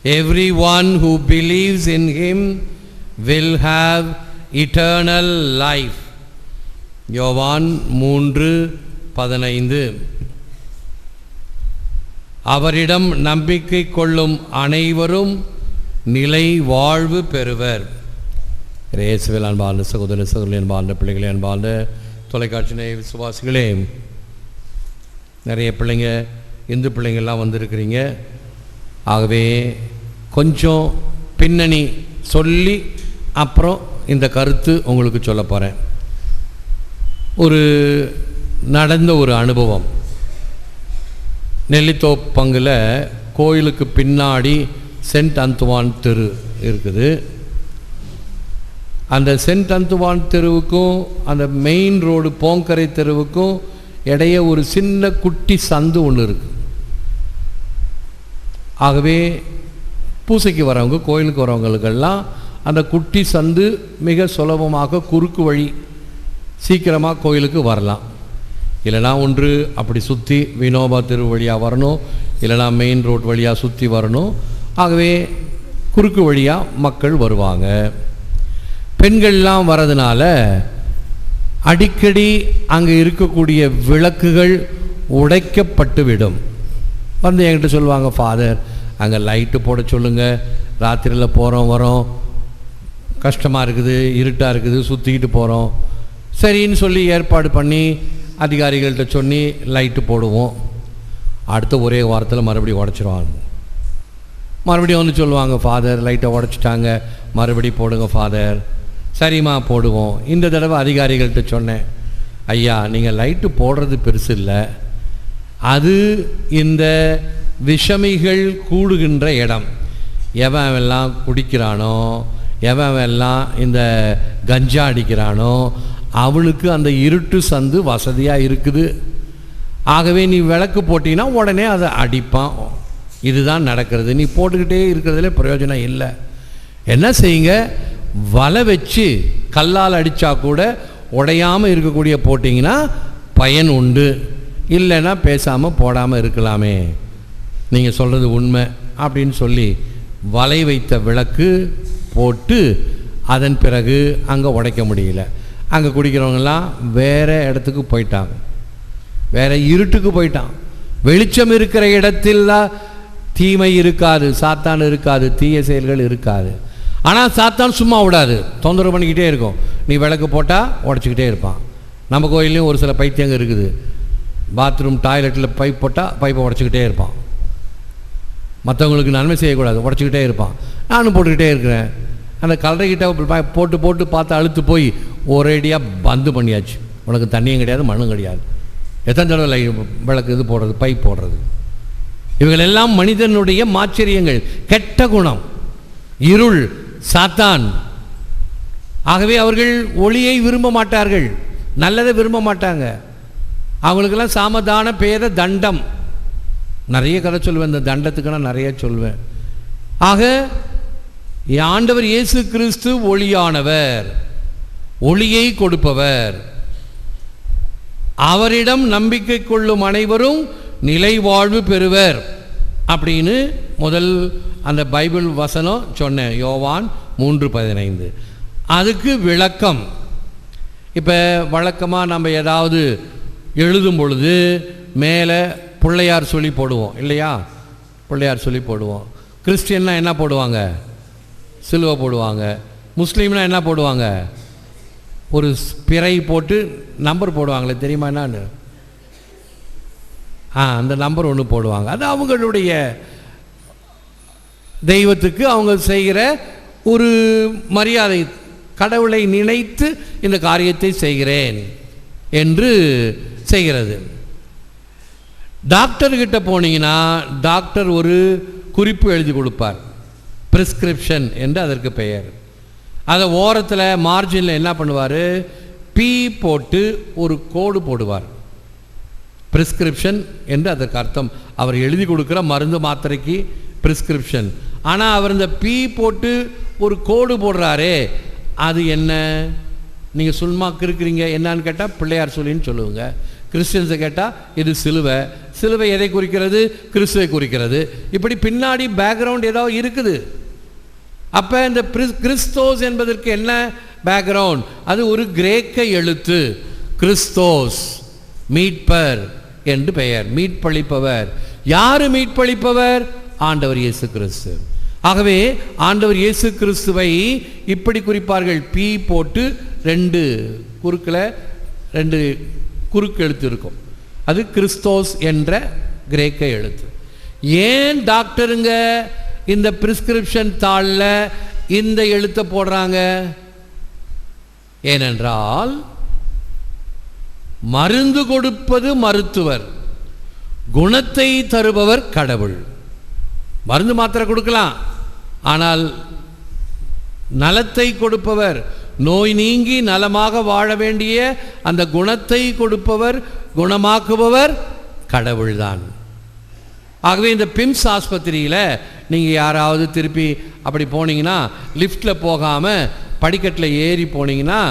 Everyone who believes in him will have eternal life. யோவான் 3:15. அவரிடம் நம்பிக்கை கொள்ளும் அனைவரும் நிலை வாழ்வு பெறுவர். இயேசுவில் அன்பார்ந்த சகோதர சகோதரி, அன்பார்ந்த பிள்ளைகளே, அன்பார்ந்த தொலைக்காட்சி நேய விசுவாசிகளே, நிறைய பிள்ளைங்க இந்து பிள்ளைங்கள்லாம் வந்திருக்கிறீங்க. ஆகவே கொஞ்சம் பின்னணி சொல்லி அப்புறம் இந்த கருத்து உங்களுக்கு சொல்ல போகிறேன். நடந்த ஒரு அனுபவம். நெல்லித்தோப்பங்கில் கோயிலுக்கு பின்னாடி சென்ட் அந்துவான் தெரு இருக்குது. அந்த சென்ட் அந்துவான் தெருவுக்கும் அந்த மெயின் ரோடு போங்கரை தெருவுக்கும் இடையே ஒரு சின்ன குட்டி சந்து ஒன்று இருக்குது. ஆகவே பூசைக்கு வரவங்க, கோயிலுக்கு வரவங்களுக்கெல்லாம் அந்த குட்டி சந்து மிக சுலபமாக குறுக்கு வழி, சீக்கிரமாக கோயிலுக்கு வரலாம். இல்லைனா ஒன்று அப்படி சுற்றி வினோபா தெரு வழியாக வரணும், இல்லைனா மெயின் ரோட் வழியாக சுற்றி வரணும். ஆகவே குறுக்கு வழியாக மக்கள் வருவாங்க. பெண்கள்லாம் வரதுனால அடிக்கடி அங்கே இருக்கக்கூடிய விளக்குகள் உடைக்கப்பட்டுவிடும். வந்து என்கிட்ட சொல்லுவாங்க, ஃபாதர் அங்கே லைட்டு போட சொல்லுங்கள், ராத்திரியில் போகிறோம் வரோம், கஷ்டமாக இருக்குது, இருட்டாக இருக்குது, சுற்றிக்கிட்டு போகிறோம். சரின்னு சொல்லி ஏற்பாடு பண்ணி அதிகாரிகள்கிட்ட சொல்லி லைட்டு போடுவோம். அடுத்த ஒரே வாரத்தில் மறுபடியும் உடச்சிருவாங்க. மறுபடியும் வந்து சொல்லுவாங்க, ஃபாதர் லைட்டை உடச்சிட்டாங்க, மறுபடியும் போடுங்க ஃபாதர். சரிம்மா போடுவோம். இந்த தடவை அதிகாரிகள்கிட்ட சொன்னேன், ஐயா நீங்கள் லைட்டு போடுறது பெருசு இல்லை, அது இந்த விஷமிகள் கூடுகின்ற இடம். எவன் எல்லாம் குடிக்கிறானோ, எவன் எல்லாம் இந்த கஞ்சா அடிக்கிறானோ அவனுக்கு அந்த இருட்டு சந்து வசதியாக இருக்குது. ஆகவே நீ விளக்கு போட்டிங்கன்னா உடனே அதை அடிப்பான். இதுதான் நடக்கிறது. நீ போட்டுக்கிட்டே இருக்கிறதுல பிரயோஜனம் இல்லை. என்ன செய்யுங்க, வலை வச்சு கல்லால் அடித்தா கூட உடையாமல் இருக்கக்கூடிய போட்டிங்கன்னா பயன் உண்டு. இல்லைன்னா பேசாமல் போடாமல் இருக்கலாமே, நீங்கள் சொல்கிறது உண்மை அப்படின்னு சொல்லி வலை வைத்த விளக்கு போட்டு அதன் பிறகு அங்கே உடைக்க முடியல. அங்கே குடிக்கிறவங்கெல்லாம் வேறு இடத்துக்கு போயிட்டாங்க, வேறு இருட்டுக்கு போயிட்டான். வெளிச்சம் இருக்கிற இடத்தில் தீமை இருக்காது, சாத்தான் இருக்காது, தீய செயல்கள் இருக்காது. ஆனால் சாத்தான் சும்மா விடாது, தொந்தரவு பண்ணிக்கிட்டே இருக்கும். நீ விளக்கு போட்டால் உடச்சிக்கிட்டே இருப்பான். நம்ம கோயிலையும் ஒரு சில பைத்தியங்க இருக்குது, பாத்ரூம் டாய்லெட்டில் பைப் போட்டால் பைப்பை உடச்சிக்கிட்டே இருப்பான். மற்றவங்களுக்கு நன்மை செய்யக்கூடாது, உடச்சிக்கிட்டே இருப்பான். நானும் போட்டுக்கிட்டே இருக்கிறேன். அந்த கலரைக்கிட்ட போட்டு போட்டு பார்த்து அழுத்து போய் ஒரேடியாக பந்து பண்ணியாச்சு. உனக்கு தண்ணியும் கிடையாது, மண்ணும் கிடையாது. எத்தனை தடவை விளக்கு இது போடுறது, பைப் போடுறது. இவைகளெல்லாம் மனிதனுடைய மாச்சரியங்கள், கெட்ட குணம், இருள், சாத்தான். ஆகவே அவர்கள் ஒளியை விரும்ப மாட்டார்கள், நல்லதை விரும்ப மாட்டாங்க. அவங்களுக்கெல்லாம் சாமதான பேத தண்டம். நிறைய கதை சொல்லுவேன், இந்த தண்டத்துக்கு நான் நிறைய சொல்வேன். ஆக ஆண்டவர் இயேசு கிறிஸ்து ஒளியானவர், ஒளியை கொடுப்பவர். அவரிடம் நம்பிக்கை கொள்ளும் அனைவரும் நிலை வாழ்வு பெறுவர் அப்படின்னு முதல் அந்த பைபிள் வசனம் சொன்னேன், யோவான் 3:15. அதுக்கு விளக்கம். இப்போ வழக்கமாக நம்ம ஏதாவது எழுதும் பொழுது மேலே பிள்ளையார் சொல்லி போடுவோம் இல்லையா? பிள்ளையார் சொல்லி போடுவோம். கிறிஸ்டியன்னா என்ன போடுவாங்க? சிலுவை போடுவாங்க. முஸ்லீம்னா என்ன போடுவாங்க? ஒரு பிறை போட்டு நம்பர் போடுவாங்களே, தெரியுமா என்னான்னு? அந்த நம்பர் ஒன்று போடுவாங்க. அது அவங்களுடைய தெய்வத்துக்கு அவங்க செய்கிற ஒரு மரியாதை. கடவுளை நினைத்து இந்த காரியத்தை செய்கிறேன் என்று செய்கிறது. டாக்டர்கிட்ட போனீங்கன்னா டாக்டர் ஒரு குறிப்பு எழுதி கொடுப்பார், பிரிஸ்கிரிப்ஷன் என்று அதற்கு பெயர். அதை ஓரத்தில் மார்ஜினில் என்ன பண்ணுவார், பி போட்டு ஒரு கோடு போடுவார். பிரிஸ்கிரிப்ஷன் என்று அதற்கு அர்த்தம். அவர் எழுதி கொடுக்குற மருந்து மாத்திரைக்கு பிரிஸ்கிரிப்ஷன். ஆனால் அவர் இந்த பி போட்டு ஒரு கோடு போடுறாரே, அது என்ன? நீங்கள் சுல்மாக்கு இருக்கிறீங்க, என்னான்னு கேட்டால் பிள்ளையார் சொல்லின்னு சொல்லுவீங்க. கிறிஸ்டியன்ஸை கேட்டால் இது சிலுவை. சிலுவை எதை குறிக்கிறது? கிறிஸ்துவை குறிக்கிறது. இப்படி பின்னாடி பேக்ரவுண்ட் ஏதாவது இருக்குது. அப்போ இந்த கிறிஸ்தோஸ் என்பதற்கு என்ன பேக்ரவுண்ட்? அது ஒரு கிரேக்க எழுத்து. கிறிஸ்தோஸ், மீட்பர் என்று பெயர், மீட்பளிப்பவர். யாரு மீட்பளிப்பவர்? ஆண்டவர் இயேசு கிறிஸ்து. ஆகவே ஆண்டவர் இயேசு கிறிஸ்துவை இப்படி குறிப்பார்கள். பி போட்டு 2 குறுக்கில் 2 குறுக்கு எழுத்து இருக்கும். அது கிறிஸ்தோஸ் என்ற கிரேக்க எழுத்து. ஏன் டாக்டருங்க இந்த பிரிஸ்கிரிப்ஷன் தாளில் இந்த எழுத்தை போடுறாங்க? ஏனென்றால் மருந்து கொடுப்பது மருத்துவர், குணத்தை தருபவர் கடவுள். மருந்து மாத்திரை கொடுக்கலாம், ஆனால் நலத்தை கொடுப்பவர், நோய் நீங்கி நலமாக வாழ வேண்டிய அந்த குணத்தை கொடுப்பவர், குணமாக்குபவர் கடவுள்தான். ஆகவே இந்த பிம்ஸ் ஆஸ்பத்திரியில் நீங்கள் யாராவது திருப்பி அப்படி போனீங்கன்னா, லிஃப்டில் போகாமல் படிக்கட்டில் ஏறி போனீங்கன்னா,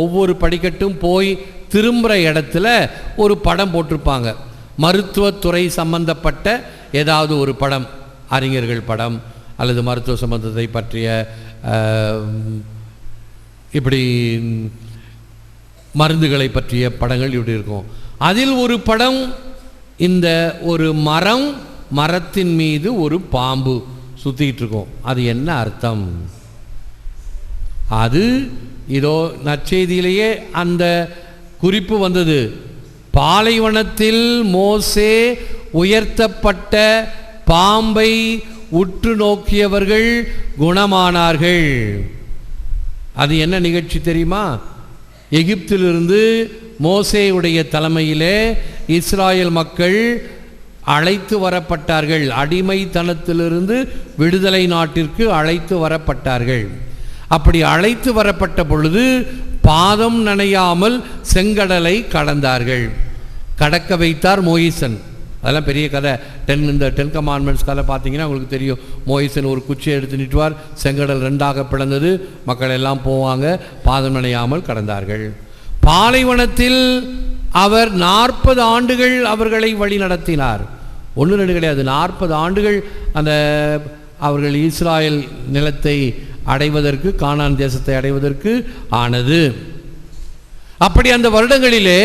ஒவ்வொரு படிக்கட்டும் போய் திரும்புகிற இடத்துல ஒரு படம் போட்டிருப்பாங்க. மருத்துவத்துறை சம்பந்தப்பட்ட ஏதாவது ஒரு படம், அறிஞர்கள் படம் அல்லது மருத்துவ சம்பந்தத்தை பற்றிய இப்படி மருந்துகளை பற்றிய படங்கள் இப்படி இருக்கும். அதில் ஒரு படம், இந்த ஒரு மரம், மரத்தின் மீது ஒரு பாம்பு சுற்றிக்கிட்டு இருக்கும். அது என்ன அர்த்தம்? அது இதோ நற்செய்தியிலேயே அந்த குறிப்பு வந்தது. பாலைவனத்தில் மோசே உயர்த்தப்பட்ட பாம்பை உற்று நோக்கியவர்கள் குணமானார்கள். அது என்ன நிகழ்ச்சி தெரியுமா? எகிப்திலிருந்து மோசேயுடைய தலைமையிலே இஸ்ராயல் மக்கள் அழைத்து வரப்பட்டார்கள். அடிமைத்தனத்திலிருந்து விடுதலை நாட்டிற்கு அழைத்து வரப்பட்டார்கள். அப்படி அழைத்து வரப்பட்ட பொழுது பாதம் நனையாமல் செங்கடலை கடந்தார்கள். கடக்க வைத்தார் மோயிசன். அதெல்லாம் பெரிய கதை. இந்த 10 கமாண்ட்மெண்ட்ஸ் கதை பார்த்தீங்கன்னா உங்களுக்கு தெரியும். மோயிசன் ஒரு குச்சியை எடுத்து நிட்டுவார், செங்கடல் 2ஆக பிளந்தது, மக்கள் எல்லாம் போவாங்க, பாதம் நனையாமல் கடந்தார்கள். பாலைவனத்தில் அவர் 40 ஆண்டுகள் அவர்களை வழி நடத்தினார். 1-2 கிடையாது, 40 ஆண்டுகள் அந்த அவர்கள் இஸ்ராயல் நிலத்தை அடைவதற்கு, கானான் தேசத்தை அடைவதற்கு ஆனது. அப்படி அந்த வருடங்களிலே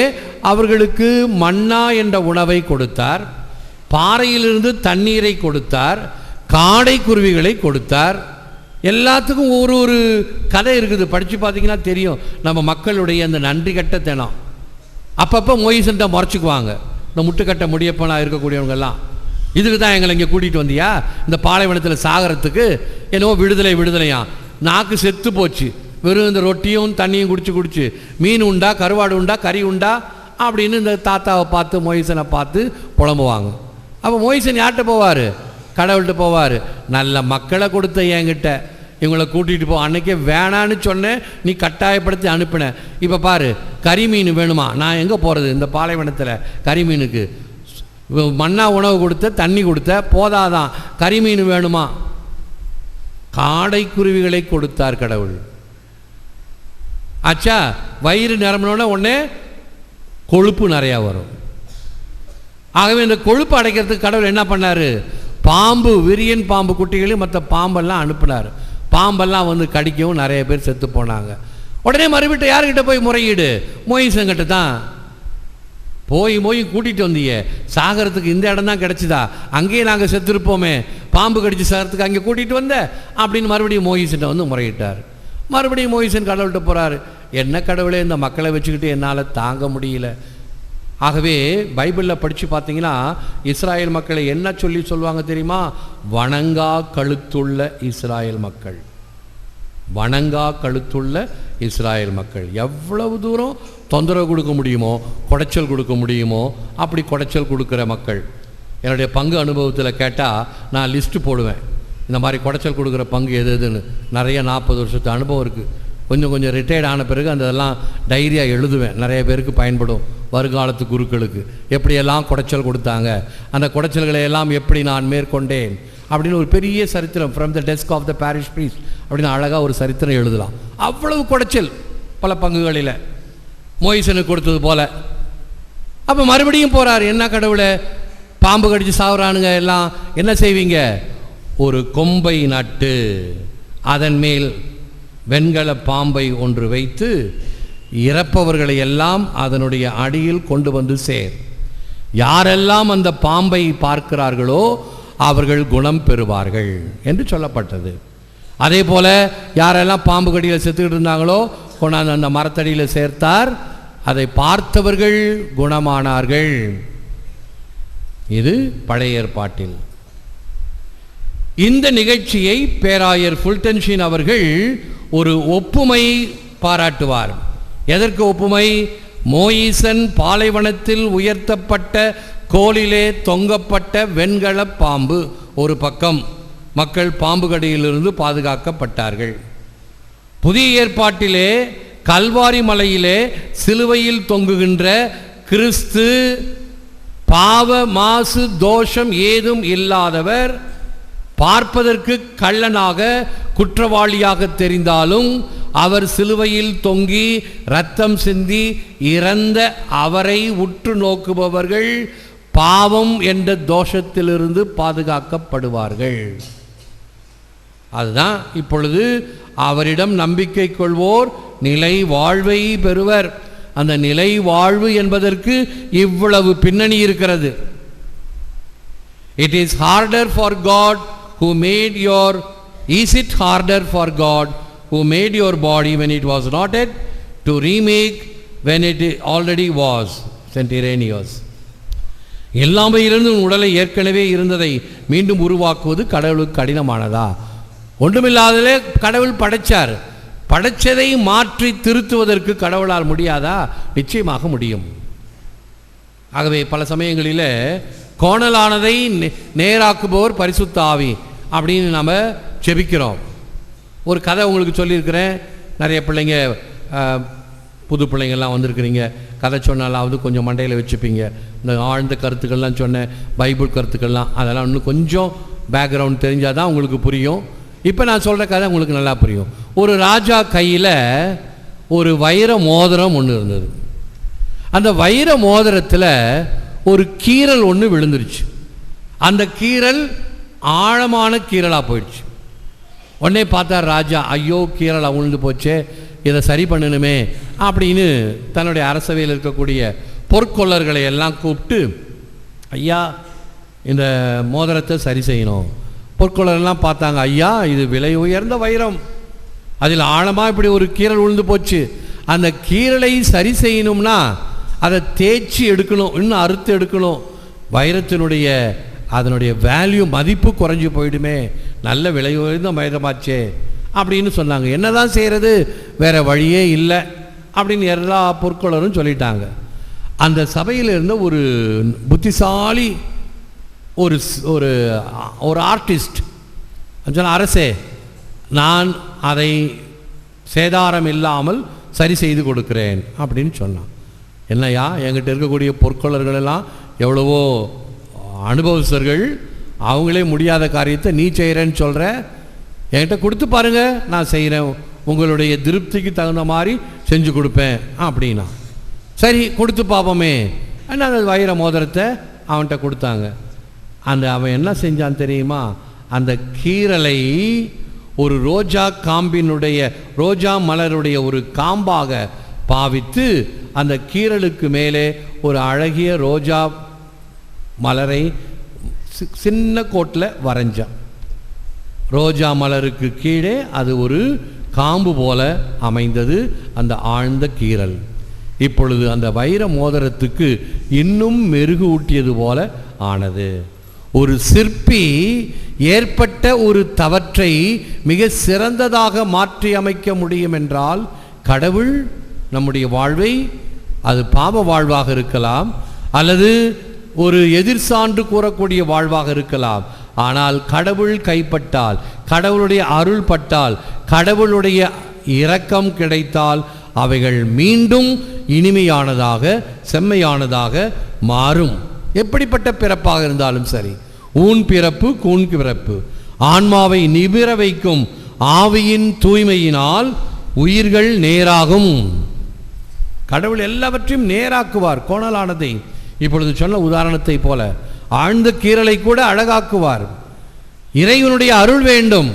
அவர்களுக்கு மன்னா என்ற உணவை கொடுத்தார், பாறையிலிருந்து தண்ணீரை கொடுத்தார், காடை குருவிகளை கொடுத்தார். எல்லாத்துக்கும் ஒரு கதை இருக்குது. படித்து பார்த்தீங்கன்னா தெரியும் நம்ம மக்களுடைய அந்த நன்றி கட்ட தினம். அப்பப்போ மோயிசன்ட்ட முறைச்சிக்குவாங்க. இந்த முட்டுக்கட்ட முடியப்பனா இருக்கக்கூடியவங்கெல்லாம், இதுக்கு தான் எங்களை இங்கே கூட்டிகிட்டு வந்தியா, இந்த பாலைவனத்தில் சாகரத்துக்கு? என்னவோ விடுதலையா, நாக்கு செத்து போச்சு, வெறும் இந்த ரொட்டியும் தண்ணியும் குடிச்சு மீன் உண்டா, கருவாடு உண்டா, கறி உண்டா அப்படின்னு இந்த தாத்தாவை பார்த்து, மோயிசனை பார்த்து புலம்புவாங்க. அப்போ மோயிசன் யார்கிட்ட போவார்? கடவுள்கிட்ட போவார். நல்ல மக்களை கொடுத்த என்கிட்ட இவங்களை கூட்டிகிட்டு போ. அன்றைக்கே வேணான்னு சொன்னேன், நீ கட்டாயப்படுத்தி அனுப்பின. இப்போ பாரு, கறி மீன் வேணுமா? நான் எங்கே போகிறது? இந்த பாலைவனத்தில் கறி மீனுக்கு மண்ணா உணவு கொடுத்த, தண்ணி கொடுத்த, போதாதான், கறி மீன் வேணுமா? காடை குருவிகளை கொடுத்தார் கடவுள். ஆச்சா, வயிறு நிரம்பினோடனே உடனே கொழுப்பு நிறையா வரும். ஆகவே இந்த கொழுப்பு அடைக்கிறதுக்கு கடவுள் என்ன பண்ணார்? பாம்பு, விரியன் பாம்பு குட்டிகளையும் மற்ற பாம்பெல்லாம் அனுப்பினார். பாம்பெல்லாம் வந்து கடிக்கவும் நிறைய பேர் செத்து போனாங்க. உடனே மறுபடியும் யார்கிட்ட போய் முறையீடு? மோயிசன்கிட்ட தான் போய் கூட்டிகிட்டு வந்தீங்க. சாகரத்துக்கு இந்த இடம் தான் கிடச்சிதா? அங்கேயே நாங்கள் செத்துருப்போமே, பாம்பு கடிச்சு சாகரத்துக்கு அங்கே கூட்டிகிட்டு வந்த அப்படின்னு மறுபடியும் மோயிசன்ட்ட வந்து முறையிட்டார். மறுபடியும் மோயிசன் கடவுள்கிட்ட போகிறாரு. என்ன கடவுளே, இந்த மக்களை வச்சுக்கிட்டு என்னால் தாங்க முடியல. ஆகவே பைபிளில் படித்து பார்த்தீங்கன்னா இஸ்ராயல் மக்களை என்ன சொல்லுவாங்க தெரியுமா? வணங்கா கழுத்துள்ள இஸ்ராயல் மக்கள். வணங்கா கழுத்துள்ள இஸ்ராயல் மக்கள். எவ்வளவு தூரம் தொந்தரவு கொடுக்க முடியுமோ, குடைச்சல் கொடுக்க முடியுமோ அப்படி குடைச்சல் கொடுக்குற மக்கள். என்னுடைய பங்கு அனுபவத்தில் கேட்டால் நான் லிஸ்ட்டு போடுவேன், இந்த மாதிரி குடைச்சல் கொடுக்குற பங்கு எதுன்னு. நிறைய 40 வருஷத்து அனுபவம் இருக்குது. கொஞ்சம் ரிட்டையர்ட் ஆன பிறகு அந்த இதெல்லாம் டைரியாக எழுதுவேன். நிறைய பேருக்கு பயன்படும், வருங்காலத்து குருக்களுக்கு எப்படியெல்லாம் குடைச்சல் கொடுத்தாங்க, அந்த குடைச்சல்களை எல்லாம் எப்படி நான் மேற்கொண்டேன் அப்படின்னு ஒரு பெரிய சரித்திரம், from the desk of the parish priest அப்படின்னு அழகாக ஒரு சரித்திரம் எழுதலாம். அவ்வளவு குடைச்சல் பல பங்குகளில். மோயிசனுக்கு கொடுத்தது போல அப்போ மறுபடியும் போகிறார். என்ன கடவுளை, பாம்பு கடிச்சு சாகுறானுங்க எல்லாம், என்ன செய்வீங்க? ஒரு கொம்பை நட்டு அதன் மேல் வெண்கல பாம்பை ஒன்று வைத்து இறப்பவர்களை எல்லாம் அதனுடைய அடியில் கொண்டு வந்து சேர். யாரெல்லாம் அந்த பாம்பை பார்க்கிறார்களோ அவர்கள் குணம் பெறுவார்கள் என்று சொல்லப்பட்டது. அதே போல் யாரெல்லாம் பாம்பு கடியில் செத்துக்கிட்டு இருந்தாங்களோ கொண்டாந்து அந்த மரத்தடியில் சேர்த்தார். அதை பார்த்தவர்கள் குணமானார்கள். இது பழைய ஏற்பாட்டில். இந்த நிகழ்ச்சியை பேராயர் ஃபுல்டன்ஷின் அவர்கள் ஒரு ஒப்புமை பாராட்டுவார். எதற்கு ஒப்புமை? மோயிசன் பாலைவனத்தில் உயர்த்தப்பட்ட கோலிலே தொங்கப்பட்ட வெண்கல பாம்பு ஒரு பக்கம், மக்கள் பாம்பு கடியிலிருந்து பாதுகாக்கப்பட்டார்கள். புதிய ஏற்பாட்டிலே கல்வாரி மலையிலே சிலுவையில் தொங்குகின்ற கிறிஸ்து பாவ மாசு தோஷம் ஏதும் இல்லாதவர், பார்ப்பதற்கு கள்ளனாக குற்றவாளியாக தெரிந்தாலும் அவர் சிலுவையில் தொங்கி இரத்தம் சிந்தி இறந்த அவரை உற்று நோக்குபவர்கள் பாவம் என்ற தோஷத்திலிருந்து பாதுகாக்கப்படுவார்கள். அதுதான் இப்பொழுது அவரிடம் நம்பிக்கை கொள்வோர் நிலை வாழ்வை பெறுவர். அந்த நிலை வாழ்வு என்பதற்கு இவ்வளவு பின்னணி இருக்கிறது. It is harder for God who made your, is it harder for God who made your body when it was not yet to remake when it already was? Saint Irenaeus. எல்லாமே இருந்து உடலை ஏற்கனவே இருந்ததை மீண்டும் உருவாக்குவது கடவுளுக்கு கடினமானதா? ஒன்றுமில்லாதலே கடவுள் படைச்சார். படைச்சதை மாற்றி திருத்துவதற்கு கடவுளால் முடியாதா? நிச்சயமாக முடியும். ஆகவே பல சமயங்களில் கோணலானதை நேராக்குபவர் பரிசுத்த ஆவி அப்படின்னு நம்ம ஜெபிக்கிறோம். ஒரு கதை உங்களுக்கு சொல்லியிருக்கிறேன். நிறைய பிள்ளைங்க, புது பிள்ளைங்கள்லாம் வந்திருக்கிறீங்க, கதை சொன்னாலாவது கொஞ்சம் மண்டையில் வச்சுப்பீங்க. இந்த ஆழ்ந்த கருத்துக்கள்லாம் சொன்னேன், பைபிள் கருத்துக்கள்லாம், அதெல்லாம் இன்னும் கொஞ்சம் பேக்ரவுண்ட் தெரிஞ்சால் தான் உங்களுக்கு புரியும். இப்போ நான் சொல்கிற கதை உங்களுக்கு நல்லா புரியும். ஒரு ராஜா கையில் ஒரு வைர மோதிரம் ஒன்று இருந்தது. அந்த வைர மோதிரத்தில் ஒரு கீறல் ஒன்று விழுந்துருச்சு. அந்த கீறல் ஆழமான கீறலாக போயிடுச்சு. உடனே பார்த்தார் ராஜா, ஐயோ கீறலாக விழுந்து போச்சே, இதை சரி பண்ணணுமே அப்படின்னு தன்னுடைய அரசவையில் இருக்கக்கூடிய பொற்கொள்ளர்களை எல்லாம் கூப்பிட்டு, ஐயா இந்த மோதிரத்தை சரி செய்யணும். பொற்கொள்ளரெல்லாம் பார்த்தாங்க, ஐயா இது விலை உயர்ந்த வைரம், அதில் ஆழமாக இப்படி ஒரு கீறல் விழுந்து போச்சு, அந்த கீறலை சரி செய்யணும்னா அதை தேய்ச்சி எடுக்கணும், இன்னும் அறுத்து எடுக்கணும், வைரத்தினுடைய அதனுடைய வேல்யூ மதிப்பு குறைஞ்சி போயிடுமே, நல்ல விலை உயர்ந்த வைரமாச்சே அப்படின்னு சொன்னாங்க. என்ன தான் செய்கிறது, வேறு வழியே இல்லை அப்படின்னு எல்லா பொற்கொள்ளரும் சொல்லிட்டாங்க. அந்த சபையில் இருந்த ஒரு புத்திசாலி ஒரு ஒரு ஒரு ஆர்டிஸ்ட் சொன்ன, அரசே நான் அதை சேதாரம் இல்லாமல் சரி செய்து கொடுக்கிறேன் அப்படின்னு சொன்னான். என்னையா, என்கிட்ட இருக்கக்கூடிய பொற்கொள்ளர்களெல்லாம் எவ்வளவோ அனுபவஸ்தர்கள், அவங்களே முடியாத காரியத்தை நீ செய்கிறேன்னு சொல்கிற, என்கிட்ட கொடுத்து பாருங்கள், நான் செய்கிறேன், உங்களுடைய திருப்திக்கு தகுந்த மாதிரி செஞ்சு கொடுப்பேன் அப்படின்னா. சரி கொடுத்து பார்ப்போமே. அந்த வைர மோதிரத்தை அவன்கிட்ட கொடுத்தாங்க. அவன் என்ன செஞ்சான் தெரியுமா, அந்த கீறலை ஒரு ரோஜா காம்பினுடைய, ரோஜா மலருடைய ஒரு காம்பாக பாவித்து அந்த கீறலுக்கு மேலே ஒரு அழகிய ரோஜா மலரை சின்ன கோட்டில் வரைஞ்சான். ரோஜா மலருக்கு கீழே அது ஒரு காம்பு போல அமைந்தது அந்த ஆழ்ந்த கீறல். இப்பொழுது அந்த வைர மோதிரத்துக்கு இன்னும் மெருகு ஊட்டியது போல ஆனது. ஒரு சிற்பி ஏற்பட்ட ஒரு தவற்றை மிக சிறந்ததாக மாற்றி அமைக்க முடியும் என்றால், கடவுள் நம்முடைய வாழ்வை, அது பாவ வாழ்வாக இருக்கலாம் அல்லது ஒரு எதிர்சான்று கூறக்கூடிய வாழ்வாக இருக்கலாம், ஆனால் கடவுள் கைப்பட்டால், கடவுளுடைய அருள் பட்டால், கடவுளுடைய இரக்கம் கிடைத்தால் அவைகள் மீண்டும் இனிமையானதாக செம்மையானதாக மாறும். எப்படிப்பட்ட பிறப்பாக இருந்தாலும் சரி, ஊன் பிறப்பு கூன் பிறப்பு, ஆன்மாவை நிமிர வைக்கும் ஆவியின் தூய்மையினால் உயிர்கள் நேராகும். கடவுள் எல்லாவற்றையும் நேராக்குவார். கோணலானதை இப்பொழுது சொன்ன உதாரணத்தை போல ஆழ்ந்த கீறலை கூட அழகாக்குவார். இறைவனுடைய அருள் வேண்டும்.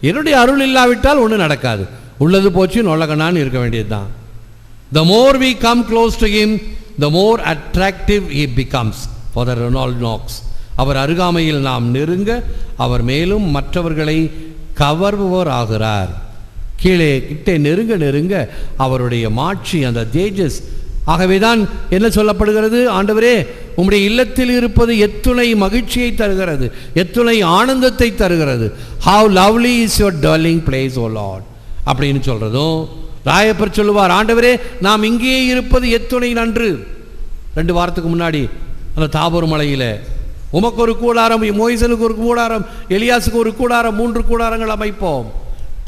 என்னுடைய அருள் இல்லாவிட்டால் ஒன்றும் நடக்காது. உள்ளது போச்சு நொல்லகனான்னு இருக்க வேண்டியது தான். The more we come close to him, the more attractive he becomes. Father Ronald Knox. அவர் அருகாமையில் நாம் நெருங்க அவர் மேலும் மற்றவர்களை கவர்பவர் ஆகிறார். கீழே கிட்டே நெருங்க நெருங்க அவருடைய மாட்சி, அந்த தேஜஸ். ஆகவேதான் என்ன சொல்லப்படுகிறது? ஆண்டவரே, உம்முடைய இல்லத்தில் இருப்பது எத்துணை மகிழ்ச்சியை தருகிறது, எத்துணை ஆனந்தத்தை தருகிறது. How lovely is your dwelling place, O Lord அப்படின்னு சொல்றதும் ராயப்பர் சொல்லுவார், ஆண்டவரே நாம் இங்கேயே இருப்பது எத்துணை நன்று. 2 வாரத்துக்கு முன்னாடி அந்த தாபோர் மலையில் உமக்கு ஒரு கூடாரம், மோய்சனுக்கு ஒரு கூடாரம், எலியாசுக்கு ஒரு கூடாரம், 3 கூடாரங்கள் அமைப்போம்.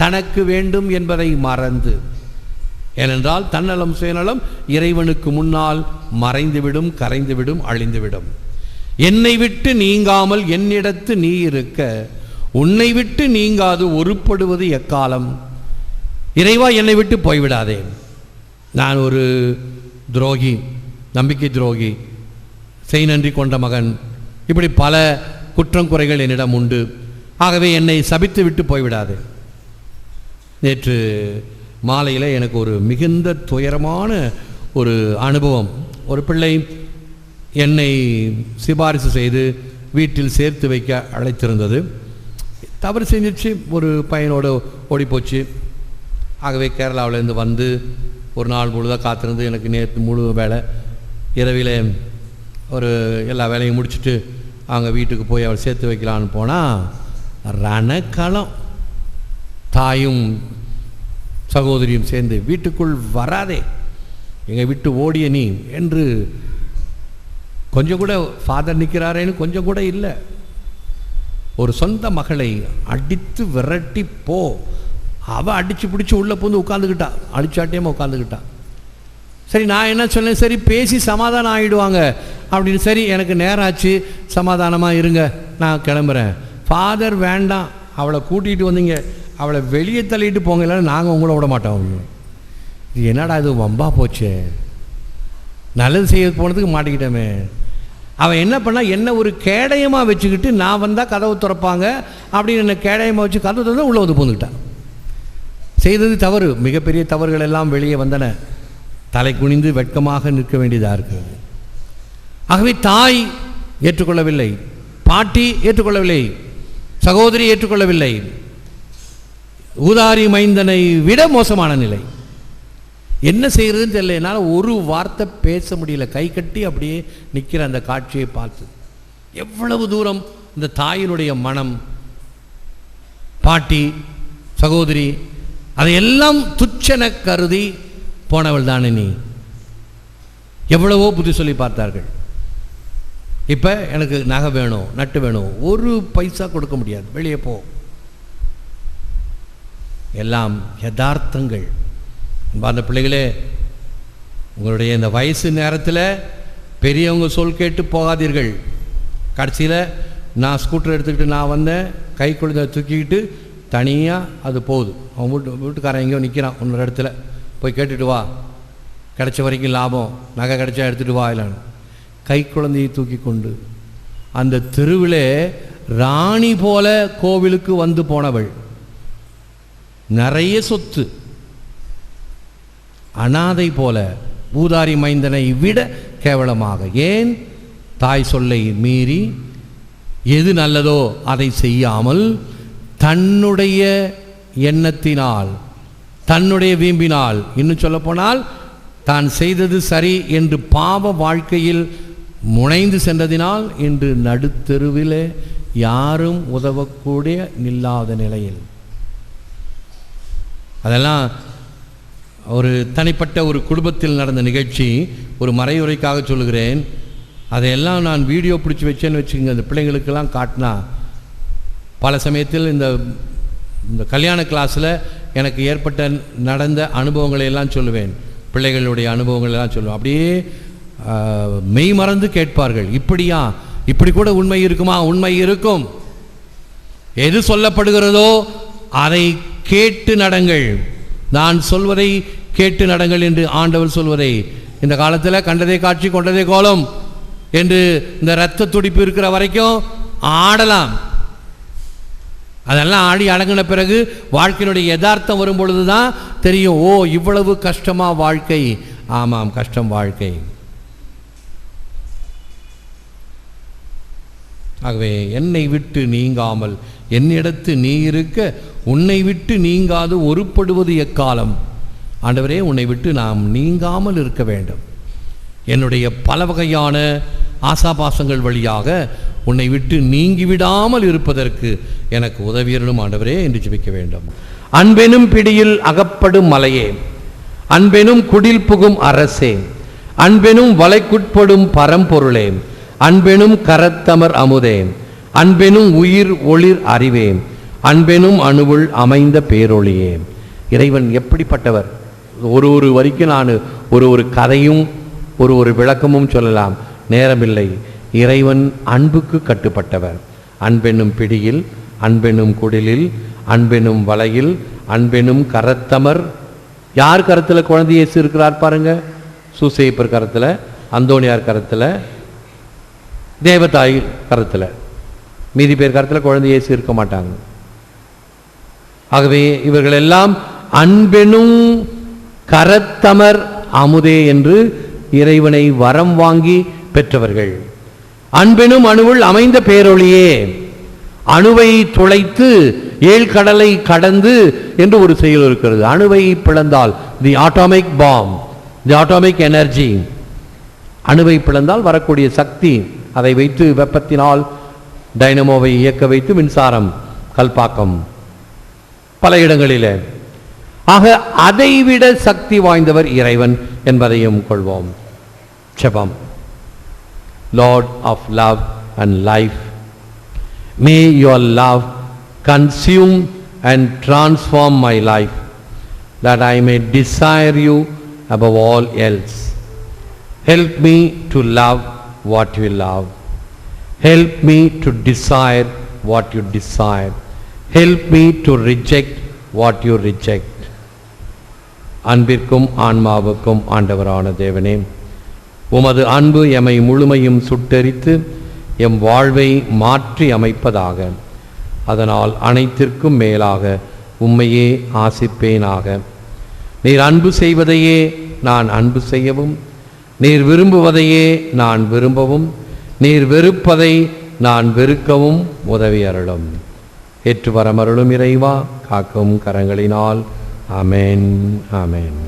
தனக்கு வேண்டும் என்பதை மறந்து. ஏனென்றால் தன்னலம் சுயநலம் இறைவனுக்கு முன்னால் மறைந்துவிடும், கரைந்துவிடும், அழிந்துவிடும். என்னை விட்டு நீங்காமல் என்னிடத்து நீ இருக்க, உன்னை விட்டு நீங்காது ஒருப்படுவது எக்காலம். இறைவா, என்னை விட்டு போய்விடாதே. நான் ஒரு துரோகி, நம்பிக்கை துரோகி, செய் நன்றி கொண்ட மகன், இப்படி பல குற்றம் குறைகள் என்னிடம் உண்டு. ஆகவே என்னை சபித்து விட்டு போய்விடாதே. நேற்று மாலையில் எனக்கு ஒரு மிகுந்த துயரமான ஒரு அனுபவம். ஒரு பிள்ளை என்னை சிபாரிசு செய்து வீட்டில் சேர்த்து வைக்க அழைத்திருந்தது. தவறு செஞ்சிச்சு, ஒரு பையனோடு ஓடிப்போச்சு. ஆகவே கேரளாவிலேருந்து வந்து ஒரு நாள் முழுதாக காத்திருந்து எனக்கு நேற்று முழு வேலை, இரவில் ஒரு எல்லா வேலையும் முடிச்சுட்டு அவங்க வீட்டுக்கு போய் அவள் சேர்த்து வைக்கலான்னு போனால் ரணக்களம். தாயும் சகோதரியும் சேர்ந்து வீட்டுக்குள் வராதே, எங்கள் விட்டு ஓடிய நீ என்று கொஞ்சம் கூட ஃபாதர் நிற்கிறாரேன்னு கொஞ்சம் கூட இல்லை. ஒரு சொந்த மகளை அடித்து விரட்டி போ, அவள் அடித்து பிடிச்சி உள்ளே பூந்து உட்காந்துக்கிட்டா, அடிச்சாட்டியமாக உட்காந்துக்கிட்டா. சரி, நான் என்ன சொன்னேன், சரி பேசி சமாதானம் ஆகிடுவாங்க அப்படின்னு. சரி, எனக்கு நேரம் ஆச்சு, சமாதானமாக இருங்க, நான் கிளம்புறேன். ஃபாதர் வேண்டாம், அவளை கூட்டிகிட்டு வந்தீங்க, அவளை வெளியே தள்ளிட்டு போங்க, இல்லைன்னா நாங்கள் உங்களை விட மாட்டோம். இது என்னடா இது வம்பா போச்சே, நல்லது செய்ய போனதுக்கு மாட்டிக்கிட்டோமே. அவன் என்ன பண்ணா, என்ன ஒரு கேடயமாக வச்சுக்கிட்டு நான் வந்தால் கதவு திறப்பாங்க அப்படின்னு என்ன கேடயமாக வச்சு கதவு திறந்து உள்ளே வந்து பூந்துக்கிட்டான். செய்தது தவறு, மிகப்பெரிய தவறுகள் எல்லாம் வெளியே வந்தன. தலை குனிந்து வெட்கமாக நிற்க வேண்டியதாக இருக்கிறது. ஆகவே தாய் ஏற்றுக்கொள்ளவில்லை, பாட்டி ஏற்றுக்கொள்ளவில்லை, சகோதரி ஏற்றுக்கொள்ளவில்லை. ஊதாரி மைந்தனை விட மோசமான நிலை. என்ன செய்யறதுன்னு தெரியல. என்னால் ஒரு வார்த்தை பேச முடியல. கை கட்டி அப்படியே நிற்கிற அந்த காட்சியை பார்த்து எவ்வளவு தூரம் இந்த தாயினுடைய மனம், பாட்டி சகோதரி அதையெல்லாம் துச்சென கருதி போனவள் தானே நீ. எவ்வளவோ புத்தி சொல்லி பார்த்தார்கள். இப்போ எனக்கு நகை வேணும், நட்டு வேணும், ஒரு பைசா கொடுக்க முடியாது, வெளியே போ. எல்லாம் யதார்த்தங்கள். அந்த பிள்ளைகளே, உங்களுடைய இந்த வயசு நேரத்தில் பெரியவங்க சொல் கேட்டு போகாதீர்கள். கடைசியில் நான் ஸ்கூட்டர் எடுத்துக்கிட்டு நான் வந்தேன், கை குழந்தை தூக்கிக்கிட்டு தனியாக அது போகுது. அவன் வீட்டுக்காரன் எங்கேயோ நிற்கிறான் இன்னொரு இடத்துல, போய் கேட்டுட்டு வா, கிடைச்ச வரைக்கும் லாபம், நகை கிடைச்சா எடுத்துகிட்டு வா இல்லைன்னு. கை குழந்தையை தூக்கி கொண்டு அந்த தெருவிலே ராணி போல கோவிலுக்கு வந்து போனவள், நிறைய சொத்து, அனாதை போல, ஊதாரி மைந்தனை விட கேவலமாக. ஏன்? தாய் சொல்லை மீறி எது நல்லதோ அதை செய்யாமல் தன்னுடைய எண்ணத்தினால், தன்னுடைய வீம்பினால், இன்னும் சொல்ல போனால் தான் செய்தது சரி என்று பாவ வாழ்க்கையில் முனைந்து சென்றதினால் இன்று நடுத்தெருவிலே யாரும் உதவக்கூடிய நில்லாத நிலையில். அதெல்லாம் ஒரு தனிப்பட்ட ஒரு குடும்பத்தில் நடந்த நிகழ்ச்சி. ஒரு மறையுரைக்காக சொல்லுகிறேன். அதையெல்லாம் நான் வீடியோ பிடிச்சி வச்சேன்னு வச்சுக்கோங்க. அந்த பிள்ளைங்களுக்கெல்லாம் காட்டினா பல சமயத்தில் இந்த கல்யாண கிளாஸில் எனக்கு ஏற்பட்ட நடந்த அனுபவங்களை எல்லாம் சொல்லுவேன். பிள்ளைகளுடைய அனுபவங்கள் எல்லாம் சொல்லுவேன். அப்படியே மெய் மறந்து கேட்பார்கள். இப்படியா, இப்படி கூட உண்மை இருக்குமா? உண்மை இருக்கும். எது சொல்லப்படுகிறதோ அதை கேட்டு நடங்கள். நான் சொல்வதை கேட்டு நடங்கள் என்று ஆண்டவர் சொல்வதை இந்த காலத்தில் கண்டதே காட்சி கொண்டதே கோலம் என்று இந்த இரத்த துடிப்பு இருக்கிற வரைக்கும் ஆடலாம். அதெல்லாம் ஆடி அடங்கின பிறகு வாழ்க்கையினுடைய யதார்த்தம் வரும் பொழுது தான் தெரியும், ஓ இவ்வளவு கஷ்டமா வாழ்க்கை. ஆமாம், கஷ்டம் வாழ்க்கை. ஆகவே என்னை விட்டு நீங்காமல் என்னிடத்து நீ இருக்க உன்னை விட்டு நீங்காது ஒருப்படுவது எக்காலம். ஆண்டவரே, உன்னை விட்டு நாம் நீங்காமல் இருக்க வேண்டும். என்னுடைய பல வகையான ஆசாபாசங்கள் வழியாக உன்னை விட்டு நீங்கிவிடாமல் இருப்பதற்கு எனக்கு உதவியருளும் ஆண்டவரே என்று ஜெபிக்க வேண்டும். அன்பெனும் பிடியில் அகப்படும் மலையே, அன்பெனும் குடில் புகும் அரசே, அன்பெனும் வலைக்குட்படும் பரம்பொருளே, அன்பெனும் கரத்தமர் அமுதே, அன்பெனும் உயிர் ஒளிர் அறிவே, அன்பெனும் அணுவுள் அமைந்த பேரொளியே. இறைவன் எப்படிப்பட்டவர்? ஒரு வரைக்கும் நான் ஒரு கதையும் ஒரு விளக்கமும் சொல்லலாம், நேரமில்லை. இறைவன் அன்புக்கு கட்டுப்பட்டவர். அன்பெனும் பிடியில், அன்பெனும் குடிலில், அன்பெனும் வலையில், அன்பெனும் கரத்தமர். யார் கரத்தில் குழந்தை இயேசு இருக்கிறார் பாருங்க? சூசேப்பர் கரத்தில், அந்தோனியார் கரத்தில், தேவதாய் கரத்தில். மீதி பேர் கரத்தில் குழந்தை இயேசு இருக்க மாட்டாங்க. ஆகவே இவர்கள் எல்லாம் அன்பெனும் கரத்தமர் அமுதே என்று இறைவனை வரம் வாங்கி பெற்றவர்கள். அன்பெனும் அணுவுள் அமைந்த பேரொளியே, அணுவை துளைத்து ஏழ்கடலை கடந்து என்று ஒரு செயல் இருக்கிறது. அணுவை பிளந்தால் தி ஆட்டோமிக் பாம், தி ஆட்டோமிக் எனர்ஜி, அணுவை பிளந்தால் வரக்கூடிய சக்தி, அதை வைத்து வெப்பத்தினால் டைனமோவை இயக்க வைத்து மின்சாரம், கல்பாக்கம் பல இடங்களிலே. ஆக அதைவிட சக்தி வாய்ந்தவர் இறைவன் என்பதையும் கொள்வோம். ஜெபம். Lord of love and life, may your love consume and transform my life, that I may desire you above all else. Help me to love what you love. Help me to desire what you desire. Help me to reject what you reject. அன்பிற்கும் ஆன்மாவுக்கும் ஆண்டவரான தேவனே, உமது அன்பு எமை முழுமையும் சுட்டெரித்து M வாழ்வை மாற்றி அமைப்பதாக. அதனால் அனைத்திற்கும் மேலாக உம்மையே ஆசிப்பேனாக. நீர் அன்பு செய்வதையே நான் அன்பு செய்யவும், நீர் விரும்புவதையே நான் விரும்பவும், நீர் வெறுப்பதை நான் வெறுக்கவும் உதவி அருளும். ஏற்று வரமருளும் இறைவா, காக்கும் கரங்களினால். ஆமென், ஆமென்.